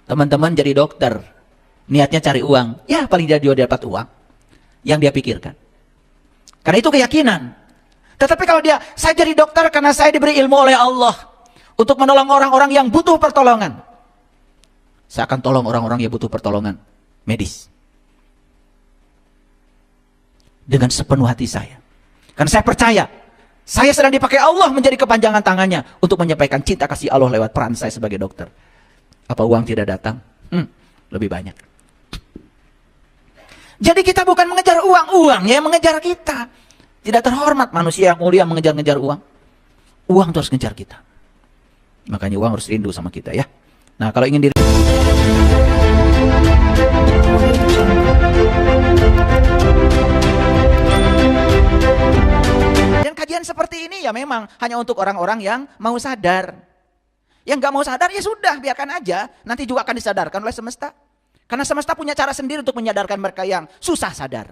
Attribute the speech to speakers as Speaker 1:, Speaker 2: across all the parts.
Speaker 1: Teman-teman jadi dokter, niatnya cari uang. Ya paling dia dapat uang yang dia pikirkan. Karena itu keyakinan. Tetapi kalau saya jadi dokter karena saya diberi ilmu oleh Allah untuk menolong orang-orang yang butuh pertolongan. Saya akan tolong orang-orang yang butuh pertolongan medis. Dengan sepenuh hati saya. Karena saya percaya, saya sedang dipakai Allah menjadi kepanjangan tangannya untuk menyampaikan cinta kasih Allah lewat peran saya sebagai dokter. Apa uang tidak datang? Lebih banyak. Jadi kita bukan mengejar uang, uangnya yang mengejar kita. Tidak terhormat manusia yang mulia mengejar-ngejar uang. Uang itu harus ngejar kita. Makanya uang harus rindu sama kita ya. Nah kalau ingin dan kajian seperti ini ya memang hanya untuk orang-orang yang mau sadar. Yang gak mau sadar ya sudah, biarkan aja. Nanti juga akan disadarkan oleh semesta. Karena semesta punya cara sendiri untuk menyadarkan mereka yang susah sadar.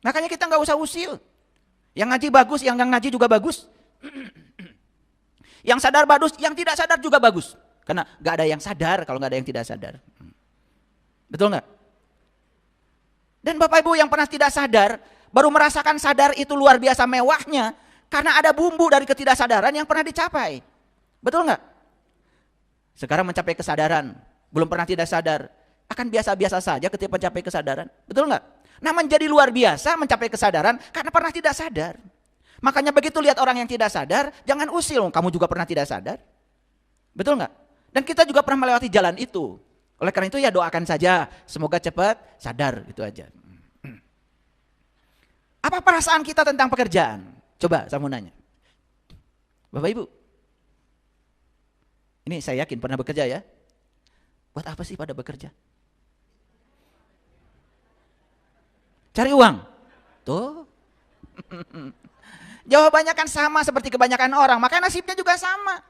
Speaker 1: Makanya kita gak usah usil. Yang ngaji bagus, yang gak ngaji juga bagus. Yang sadar bagus, yang tidak sadar juga bagus. Karena gak ada yang sadar kalau gak ada yang tidak sadar. Betul gak? Dan Bapak Ibu yang pernah tidak sadar, baru merasakan sadar itu luar biasa mewahnya. Karena ada bumbu dari ketidaksadaran yang pernah dicapai. Betul nggak? Sekarang mencapai kesadaran, belum pernah tidak sadar, akan biasa-biasa saja ketika mencapai kesadaran. Betul nggak? Nah menjadi luar biasa mencapai kesadaran karena pernah tidak sadar. Makanya begitu lihat orang yang tidak sadar, jangan usil, kamu juga pernah tidak sadar. Betul nggak? Dan kita juga pernah melewati jalan itu. Oleh karena itu ya doakan saja, semoga cepat sadar, gitu aja. Apa perasaan kita tentang pekerjaan? Coba saya mau nanya. Bapak Ibu. Ini saya yakin pernah bekerja ya. Buat apa sih pada bekerja? Cari uang. Tuh. Jawabannya kan sama seperti kebanyakan orang. Makanya nasibnya juga sama.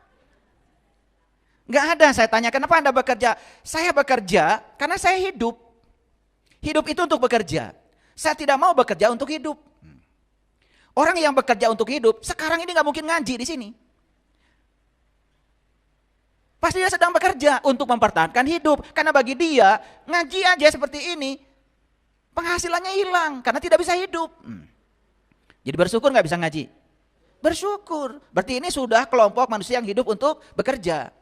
Speaker 1: Gak ada saya tanya kenapa Anda bekerja. Saya bekerja karena saya hidup. Hidup itu untuk bekerja. Saya tidak mau bekerja untuk hidup. Orang yang bekerja untuk hidup sekarang ini gak mungkin ngaji di sini. Pasti dia sedang bekerja untuk mempertahankan hidup. Karena bagi dia, ngaji aja seperti ini, penghasilannya hilang. Karena tidak bisa hidup. Jadi bersyukur gak bisa ngaji? Bersyukur. Berarti ini sudah kelompok manusia yang hidup untuk bekerja.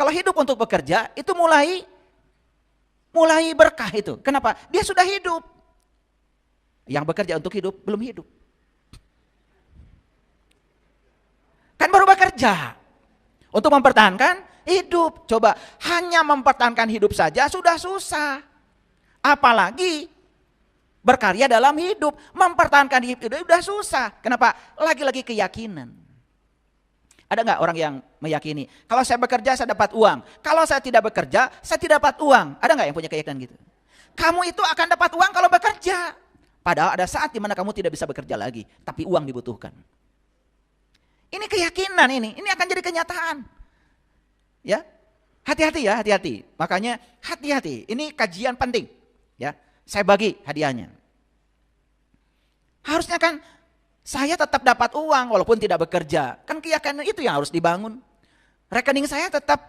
Speaker 1: Kalau hidup untuk bekerja, itu mulai berkah itu. Kenapa? Dia sudah hidup. Yang bekerja untuk hidup, belum hidup. Kan baru bekerja. Untuk mempertahankan hidup. Coba, hanya mempertahankan hidup saja sudah susah. Apalagi berkarya dalam hidup. Mempertahankan hidup itu sudah susah. Kenapa? Lagi-lagi keyakinan. Ada nggak orang yang meyakini, kalau saya bekerja saya dapat uang. Kalau saya tidak bekerja, saya tidak dapat uang. Ada nggak yang punya keyakinan gitu? Kamu itu akan dapat uang kalau bekerja. Padahal ada saat dimana kamu tidak bisa bekerja lagi. Tapi uang dibutuhkan. Ini keyakinan ini akan jadi kenyataan. Ya, hati-hati ya, hati-hati. Makanya hati-hati. Ini kajian penting. Ya, saya bagi hadiahnya. Harusnya kan saya tetap dapat uang walaupun tidak bekerja. Kan keyakinan itu yang harus dibangun. Rekening saya tetap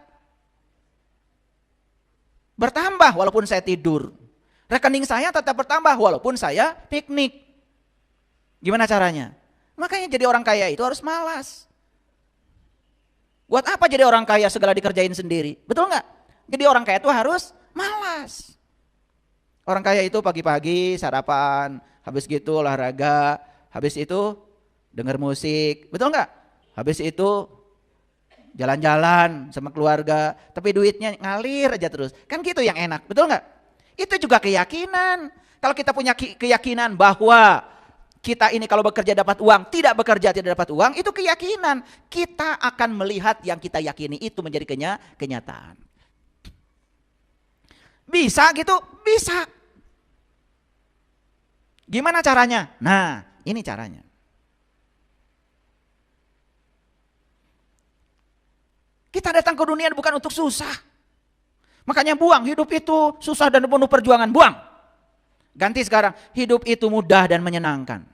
Speaker 1: bertambah walaupun saya tidur. Rekening saya tetap bertambah walaupun saya piknik. Gimana caranya? Makanya jadi orang kaya itu harus malas. Buat apa jadi orang kaya segala dikerjain sendiri? Betul nggak? Jadi orang kaya itu harus malas. Orang kaya itu pagi-pagi sarapan, habis gitu olahraga, habis itu denger musik. Betul nggak? Habis itu jalan-jalan sama keluarga, tapi duitnya ngalir aja terus. Kan gitu yang enak, betul nggak? Itu juga keyakinan. Kalau kita punya keyakinan bahwa kita ini kalau bekerja dapat uang, tidak bekerja tidak dapat uang, itu keyakinan. Kita akan melihat yang kita yakini itu menjadi kenyataan. Bisa gitu? Bisa. Gimana caranya? Nah, ini caranya. Kita datang ke dunia bukan untuk susah. Makanya buang, hidup itu susah dan penuh perjuangan, buang. Ganti sekarang, hidup itu mudah dan menyenangkan.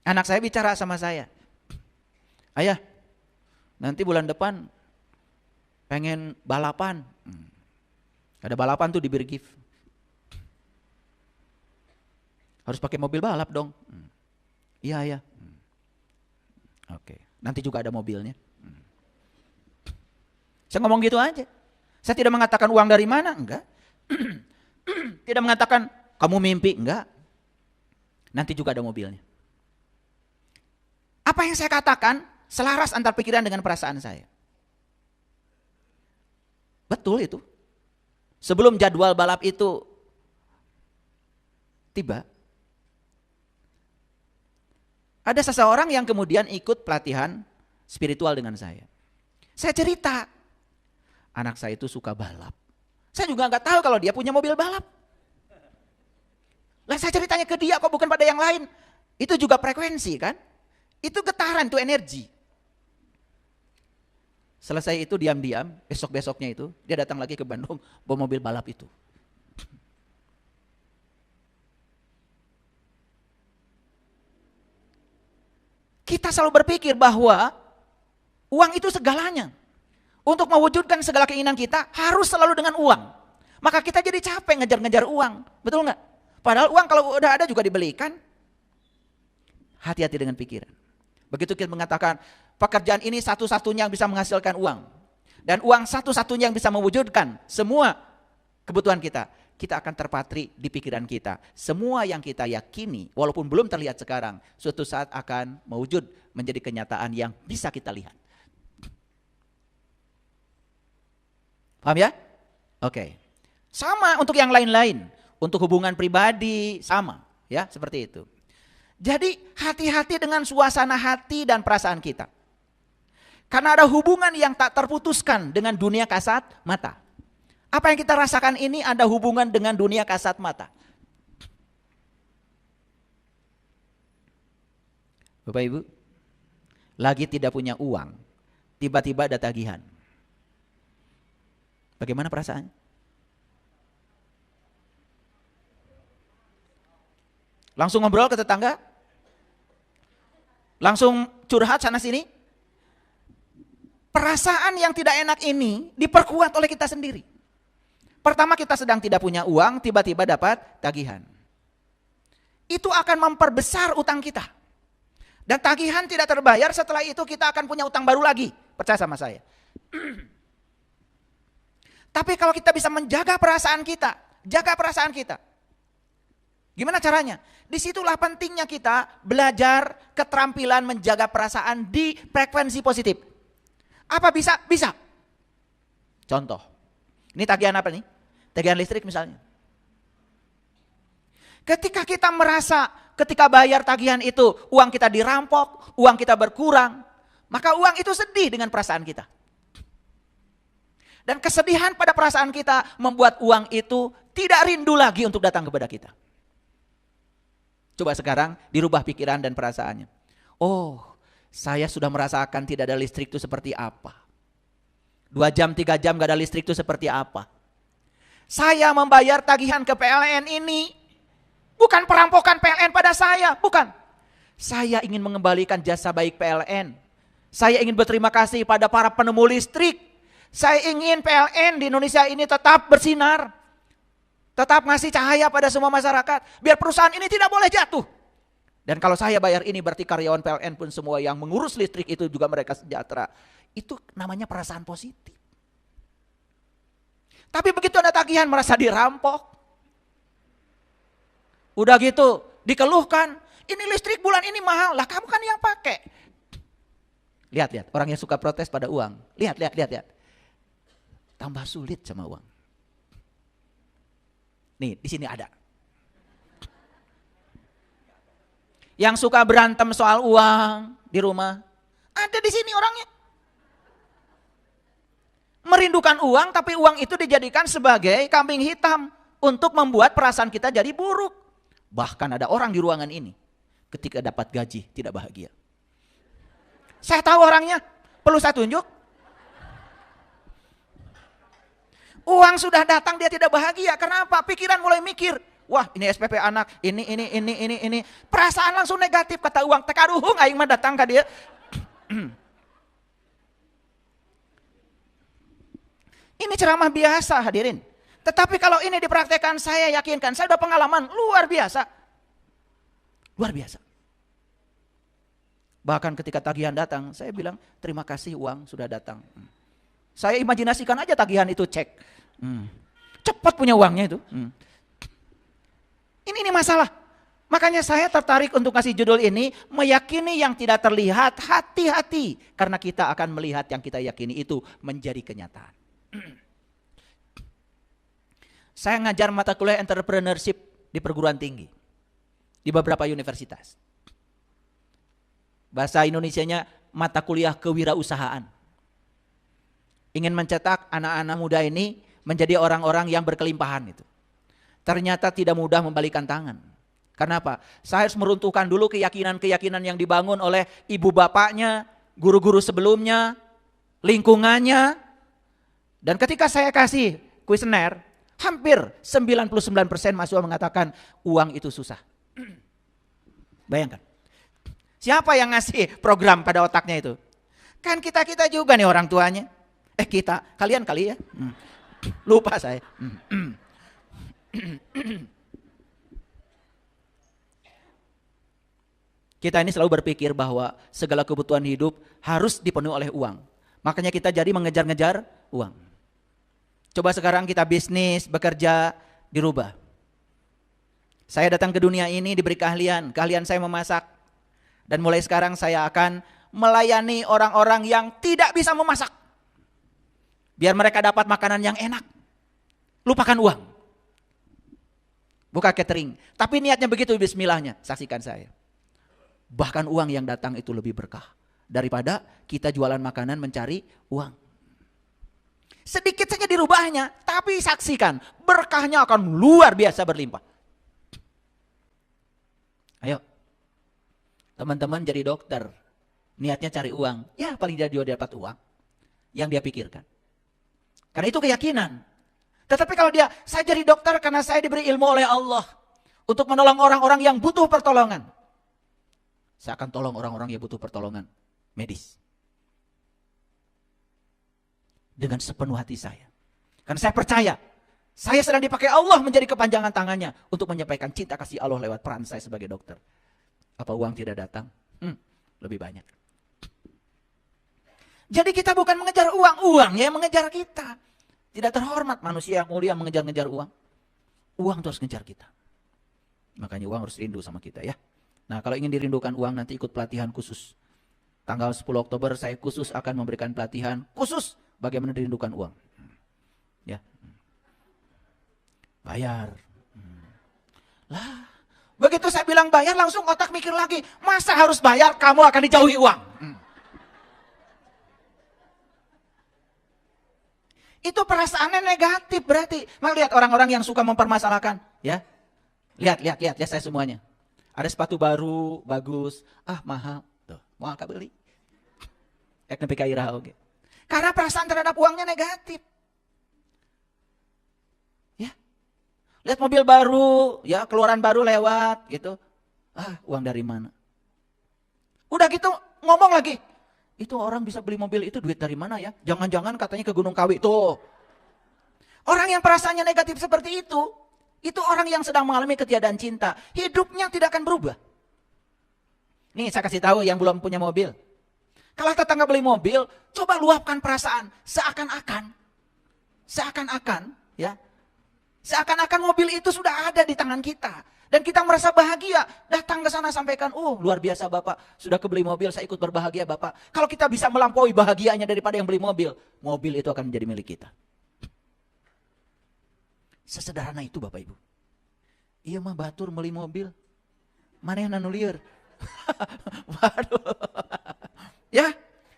Speaker 1: Anak saya bicara sama saya. Ayah, Nanti bulan depan pengen balapan. Ada balapan tuh di Bir Gift. Harus pakai mobil balap dong. Iya. Oke, nanti juga ada mobilnya. Saya ngomong gitu aja. Saya tidak mengatakan uang dari mana, enggak. Tidak mengatakan kamu mimpi, enggak. Nanti juga ada mobilnya. Apa yang saya katakan selaras antar pikiran dengan perasaan saya. Betul itu. Sebelum jadwal balap itu tiba, ada seseorang yang kemudian ikut pelatihan spiritual dengan saya. Saya cerita, anak saya itu suka balap. Saya juga nggak tahu kalau dia punya mobil balap. Lah saya ceritanya ke dia kok, bukan pada yang lain. Itu juga frekuensi kan? Itu getaran, itu energi. Selesai itu diam-diam, besok-besoknya itu dia datang lagi ke Bandung bawa mobil balap itu. Kita selalu berpikir bahwa uang itu segalanya. Untuk mewujudkan segala keinginan kita harus selalu dengan uang. Maka kita jadi capek ngejar-ngejar uang. Betul nggak? Padahal uang kalau udah ada juga dibelikan. Hati-hati dengan pikiran. Begitu kita mengatakan pekerjaan ini satu-satunya yang bisa menghasilkan uang. Dan uang satu-satunya yang bisa mewujudkan semua kebutuhan kita. Kita akan terpatri di pikiran kita. Semua yang kita yakini, walaupun belum terlihat sekarang, suatu saat akan mewujud menjadi kenyataan yang bisa kita lihat. Paham ya? Oke. Sama untuk yang lain-lain. Untuk hubungan pribadi, sama. Ya, seperti itu. Jadi hati-hati dengan suasana hati dan perasaan kita. Karena ada hubungan yang tak terputuskan dengan dunia kasat mata. Apa yang kita rasakan ini ada hubungan dengan dunia kasat mata. Bapak Ibu, lagi tidak punya uang, tiba-tiba ada tagihan. Bagaimana perasaannya? Langsung ngobrol ke tetangga? Langsung curhat sana sini? Perasaan yang tidak enak ini diperkuat oleh kita sendiri. Pertama kita sedang tidak punya uang, tiba-tiba dapat tagihan. Itu akan memperbesar utang kita. Dan tagihan tidak terbayar, setelah itu kita akan punya utang baru lagi. Percaya sama saya. Tapi kalau kita bisa menjaga perasaan kita, jaga perasaan kita. Gimana caranya? Disitulah pentingnya kita belajar keterampilan menjaga perasaan di frekuensi positif. Apa bisa? Bisa. Contoh. Ini tagihan apa nih? Tagihan listrik misalnya. Ketika kita merasa ketika bayar tagihan itu uang kita dirampok, uang kita berkurang, maka uang itu sedih dengan perasaan kita. Dan kesedihan pada perasaan kita membuat uang itu tidak rindu lagi untuk datang kepada kita. Coba sekarang dirubah pikiran dan perasaannya. Oh, saya sudah merasakan tidak ada listrik itu seperti apa. 2 jam, 3 jam gak ada listrik itu seperti apa. Saya membayar tagihan ke PLN ini bukan perampokan PLN pada saya, bukan. Saya ingin mengembalikan jasa baik PLN. Saya ingin berterima kasih pada para penemu listrik. Saya ingin PLN di Indonesia ini tetap bersinar. Tetap ngasih cahaya pada semua masyarakat. Biar perusahaan ini tidak boleh jatuh. Dan kalau saya bayar ini berarti karyawan PLN pun semua yang mengurus listrik itu juga mereka sejahtera. Itu namanya perasaan positif. Tapi begitu ada tagihan merasa dirampok. Udah gitu dikeluhkan. Ini listrik bulan ini mahal. Lah kamu kan yang pakai. Lihat. Orang yang suka protes pada uang. Lihat. Tambah sulit sama uang. Nih, di sini ada. Yang suka berantem soal uang di rumah, ada di sini orangnya. Merindukan uang, tapi uang itu dijadikan sebagai kambing hitam untuk membuat perasaan kita jadi buruk. Bahkan ada orang di ruangan ini, ketika dapat gaji tidak bahagia. Saya tahu orangnya, perlu saya tunjuk? Uang sudah datang dia tidak bahagia. Kenapa? Pikiran mulai mikir. Wah, ini SPP anak, ini. Perasaan langsung negatif kata uang. Tekaduhung aing mah datang ke dia. Ini ceramah biasa hadirin. Tetapi kalau ini dipraktekkan, saya yakinkan, saya udah pengalaman luar biasa. Luar biasa. Bahkan ketika tagihan datang, saya bilang terima kasih uang sudah datang. Saya imajinasikan aja tagihan itu cek. Cepat punya uangnya itu. Ini masalah. Makanya saya tertarik untuk kasih judul ini, meyakini yang tidak terlihat, hati-hati. Karena kita akan melihat yang kita yakini itu menjadi kenyataan. Saya ngajar mata kuliah entrepreneurship di perguruan tinggi. Di beberapa universitas. Bahasa Indonesianya mata kuliah kewirausahaan. Ingin mencetak anak-anak muda ini menjadi orang-orang yang berkelimpahan itu. Ternyata tidak mudah membalikan tangan. Karena apa? Saya harus meruntuhkan dulu keyakinan-keyakinan yang dibangun oleh ibu bapaknya, guru-guru sebelumnya, lingkungannya. Dan ketika saya kasih kuesioner, hampir 99% mahasiswa mengatakan uang itu susah. Bayangkan. Siapa yang ngasih program pada otaknya itu? Kan kita-kita juga nih orang tuanya. Kalian kali ya. Lupa saya. Kita ini selalu berpikir bahwa segala kebutuhan hidup harus dipenuhi oleh uang. Makanya kita jadi mengejar-ngejar uang. Coba sekarang kita bisnis, bekerja, dirubah. Saya datang ke dunia ini diberi keahlian saya memasak. Dan mulai sekarang saya akan melayani orang-orang yang tidak bisa memasak. Biar mereka dapat makanan yang enak. Lupakan uang. Buka catering. Tapi niatnya begitu, bismillahnya. Saksikan saya. Bahkan uang yang datang itu lebih berkah. Daripada kita jualan makanan mencari uang. Sedikit saja dirubahnya. Tapi saksikan. Berkahnya akan luar biasa berlimpah. Ayo. Teman-teman jadi dokter. Niatnya cari uang. Ya paling dia dapat uang. Yang dia pikirkan. Karena itu keyakinan. Tetapi kalau saya jadi dokter karena saya diberi ilmu oleh Allah. Untuk menolong orang-orang yang butuh pertolongan. Saya akan tolong orang-orang yang butuh pertolongan medis. Dengan sepenuh hati saya. Karena saya percaya. Saya sedang dipakai Allah menjadi kepanjangan tangannya. Untuk menyampaikan cinta kasih Allah lewat peran saya sebagai dokter. Apa uang tidak datang? Lebih banyak. Jadi kita bukan mengejar uang. Uangnya yang mengejar kita. Tidak terhormat manusia yang mulia mengejar-ngejar uang. Uang itu harus ngejar kita. Makanya uang harus rindu sama kita ya. Nah kalau ingin dirindukan uang nanti ikut pelatihan khusus. Tanggal 10 Oktober saya khusus akan memberikan pelatihan khusus bagaimana dirindukan uang. Ya. Bayar. Lah, begitu saya bilang bayar langsung otak mikir lagi. Masa harus bayar, kamu akan dijauhi uang. Itu perasaannya negatif berarti. Maka lihat orang-orang yang suka mempermasalahkan. Ya. Lihat saya semuanya. Ada sepatu baru, bagus. Mahal. Tuh, mau akak beli. Nepi ka iraha oge. Karena perasaan terhadap uangnya negatif. Ya. Lihat mobil baru, ya keluaran baru lewat gitu. Uang dari mana? Udah gitu ngomong lagi. Itu orang bisa beli mobil itu duit dari mana ya? Jangan-jangan katanya ke Gunung Kawi tuh. Orang yang perasaannya negatif seperti itu orang yang sedang mengalami ketiadaan cinta. Hidupnya tidak akan berubah. Nih saya kasih tahu yang belum punya mobil. Kalau tetangga beli mobil, coba luapkan perasaan. Seakan-akan ya. Seakan-akan mobil itu sudah ada di tangan kita. Dan kita merasa bahagia. Datang ke sana sampaikan, luar biasa Bapak. Sudah kebeli mobil, saya ikut berbahagia Bapak. Kalau kita bisa melampaui bahagianya daripada yang beli mobil. Mobil itu akan menjadi milik kita. Sesederhana itu Bapak Ibu. Iya mah batur beli mobil. Mana yang nanulir? Waduh. Ya,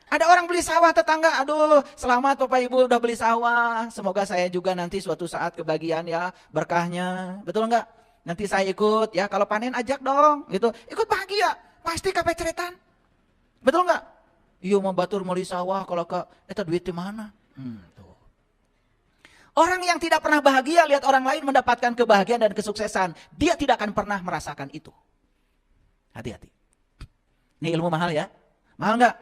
Speaker 1: ada orang beli sawah tetangga. Aduh, selamat Bapak Ibu udah beli sawah. Semoga saya juga nanti suatu saat kebagian ya berkahnya. Betul enggak? Nanti saya ikut ya. Kalau panen ajak dong gitu. Ikut bahagia. Pasti kapeceretan. Betul enggak? Iya mau batur beli sawah kalau ke eta duit di mana? Tuh. Orang yang tidak pernah bahagia lihat orang lain mendapatkan kebahagiaan dan kesuksesan. Dia tidak akan pernah merasakan itu. Hati-hati. Ini ilmu mahal ya. Mahal enggak?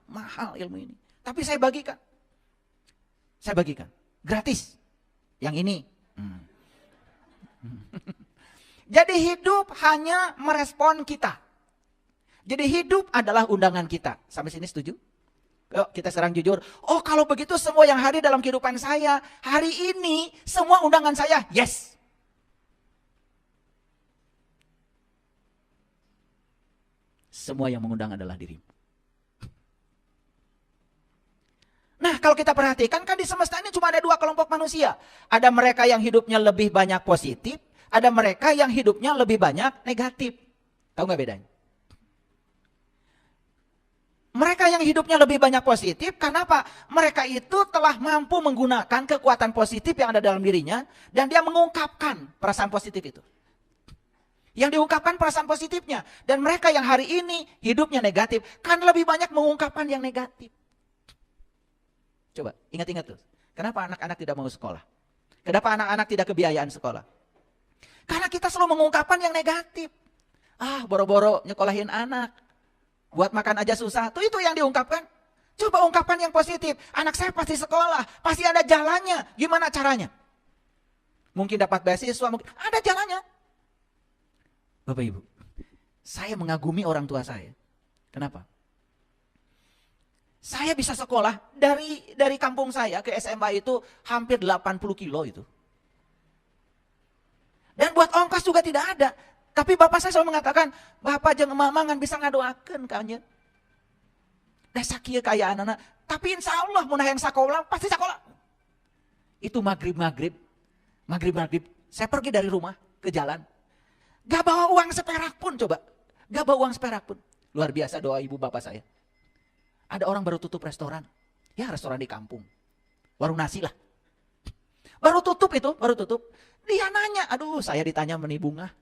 Speaker 1: Mahal ilmu ini. Tapi saya bagikan. Saya bagikan. Gratis. Yang ini. Jadi hidup hanya merespon kita. Jadi hidup adalah undangan kita. Sampai sini setuju? Yuk kita serang jujur. Oh kalau begitu semua yang hadir dalam kehidupan saya. Hari ini semua undangan saya. Yes. Semua yang mengundang adalah dirimu. Nah kalau kita perhatikan kan di semesta ini cuma ada dua kelompok manusia. Ada mereka yang hidupnya lebih banyak positif. Ada mereka yang hidupnya lebih banyak negatif. Tahu gak bedanya? Mereka yang hidupnya lebih banyak positif, karena apa? Mereka itu telah mampu menggunakan kekuatan positif yang ada dalam dirinya, dan dia mengungkapkan perasaan positif itu. Yang diungkapkan perasaan positifnya. Dan mereka yang hari ini hidupnya negatif, kan lebih banyak mengungkapkan yang negatif. Coba, ingat-ingat tuh. Kenapa anak-anak tidak mau sekolah? Kenapa anak-anak tidak kebiayaan sekolah? Karena kita selalu mengungkapkan yang negatif. Ah, boro-boro nyekolahin anak. Buat makan aja susah, tuh itu yang diungkapkan. Coba ungkapkan yang positif. Anak saya pasti sekolah, pasti ada jalannya. Gimana caranya? Mungkin dapat beasiswa, mungkin ada jalannya. Bapak Ibu, saya mengagumi orang tua saya. Kenapa? Saya bisa sekolah dari kampung saya ke SMA itu hampir 80 kilo itu. Dan buat ongkos juga tidak ada. Tapi bapak saya selalu mengatakan, bapak jeung emak bisa ngadoakeun ka anjeun. Da sakieu kaya anak-anak, tapi insya Allah mun hayang sakola pasti sakola. Itu maghrib, saya pergi dari rumah ke jalan. Gak bawa uang seperak pun coba. Gak bawa uang seperak pun. Luar biasa doa ibu bapak saya. Ada orang baru tutup restoran. Ya restoran di kampung. Warung nasi lah. Baru tutup. Dia nanya, aduh saya ditanya meni bunga.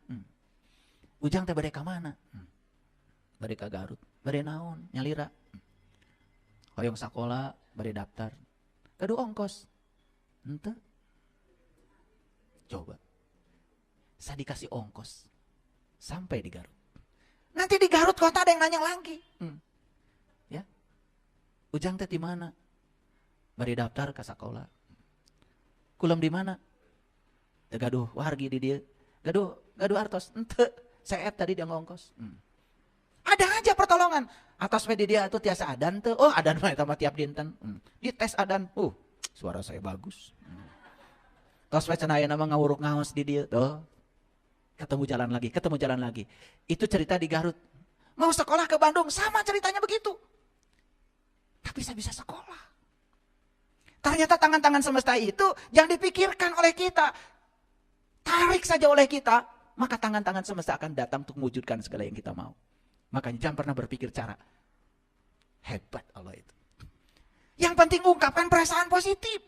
Speaker 1: Ujang teh bade ka mana? Bade ka Garut. Bade naon? Nyalira. Hoyong sakola, bade daftar. Kadu ongkos. Henteu. Coba. Saya dikasih ongkos. Sampai di Garut. Nanti di Garut kota ada yang nanya lagi. Ya. Ujang teh di mana? Bade daftar ka sakola. Kulam di mana? Teu gaduh wargi di dieu. Gaduh artos. Henteu. Saya tadi dia ngongkos. Ada aja pertolongan. Atas di dia itu tiasa adan tuh. Oh adan mah eta mah tiap dinten. Di tes adan. Suara saya bagus. Tos we cenah ayeuna mah ngawuruk ngaos di dia tuh. Ketemu jalan lagi. Itu cerita di Garut. Mau sekolah ke Bandung sama ceritanya begitu. Tapi saya bisa sekolah. Ternyata tangan-tangan semesta itu yang dipikirkan oleh kita. Tarik saja oleh kita. Maka tangan-tangan semesta akan datang untuk mewujudkan segala yang kita mau. Makanya jangan pernah berpikir cara. Hebat Allah itu. Yang penting ungkapkan perasaan positif.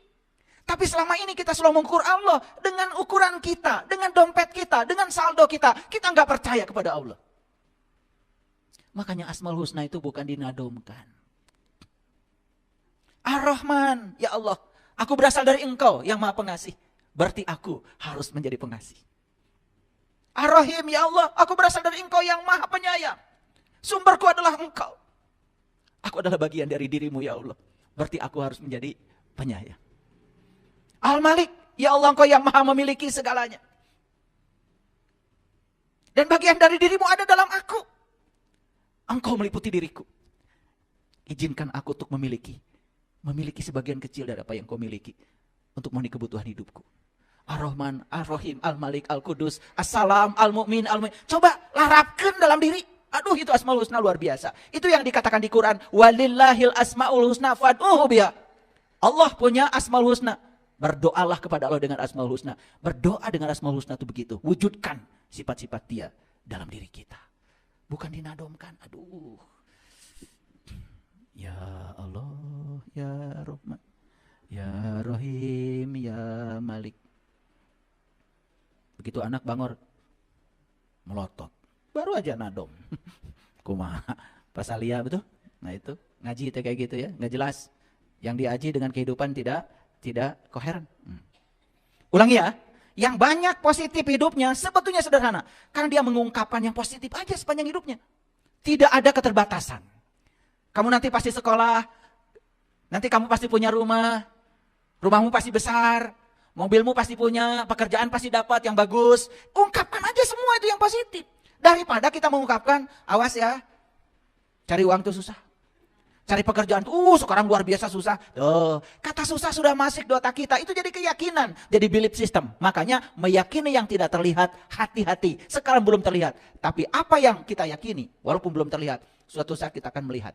Speaker 1: Tapi selama ini kita selalu mengukur Allah dengan ukuran kita, dengan dompet kita, dengan saldo kita. Kita nggak percaya kepada Allah. Makanya Asmaul Husna itu bukan dinadomkan. Ar-Rahman, ya Allah, aku berasal dari Engkau yang Maha Pengasih. Berarti aku harus menjadi pengasih. Ar-Rahim, ya Allah, aku berasal dari Engkau yang Maha Penyayang. Sumberku adalah Engkau. Aku adalah bagian dari dirimu, ya Allah. Berarti aku harus menjadi penyayang. Al-Malik, ya Allah, Engkau yang Maha memiliki segalanya. Dan bagian dari dirimu ada dalam aku. Engkau meliputi diriku. Izinkan aku untuk memiliki sebagian kecil dari apa yang Kau miliki untuk memenuhi kebutuhan hidupku. Ar-Rahman, Ar-Rahim, Al-Malik, Al-Qudus, As-Salam, Al-Mu'min, Al-Mu'min. Coba larapkan dalam diri. Aduh itu Asmaul Husna luar biasa. Itu yang dikatakan di Quran. Walillahil asma'ul husna fad'uhu biha. Allah punya Asmaul Husna. Berdoalah kepada Allah dengan Asmaul Husna. Berdoa dengan Asmaul Husna itu begitu. Wujudkan sifat-sifat dia dalam diri kita. Bukan dinadomkan. Aduh. Ya Allah, ya Rahman, ya Rahim, ya Malik. Begitu anak bangor, melotot. Baru aja nadom. Kumaha. Pas alia betul? Nah itu, ngaji itu kayak gitu ya, nggak jelas. Yang diaji dengan kehidupan tidak koheren. Ulangi ya, yang banyak positif hidupnya sebetulnya sederhana. Karena dia mengungkapkan yang positif aja sepanjang hidupnya. Tidak ada keterbatasan. Kamu nanti pasti sekolah, nanti kamu pasti punya rumah Rumahmu pasti besar, mobilmu pasti punya, pekerjaan pasti dapat yang bagus. Ungkapkan aja semua itu yang positif. Daripada kita mengungkapkan, awas ya, cari uang tuh susah. Cari pekerjaan tuh sekarang luar biasa susah. Tuh, kata susah sudah masuk di otak kita, itu jadi keyakinan, jadi belief system. Makanya meyakini yang tidak terlihat, hati-hati. Sekarang belum terlihat, tapi apa yang kita yakini, walaupun belum terlihat, suatu saat kita akan melihat.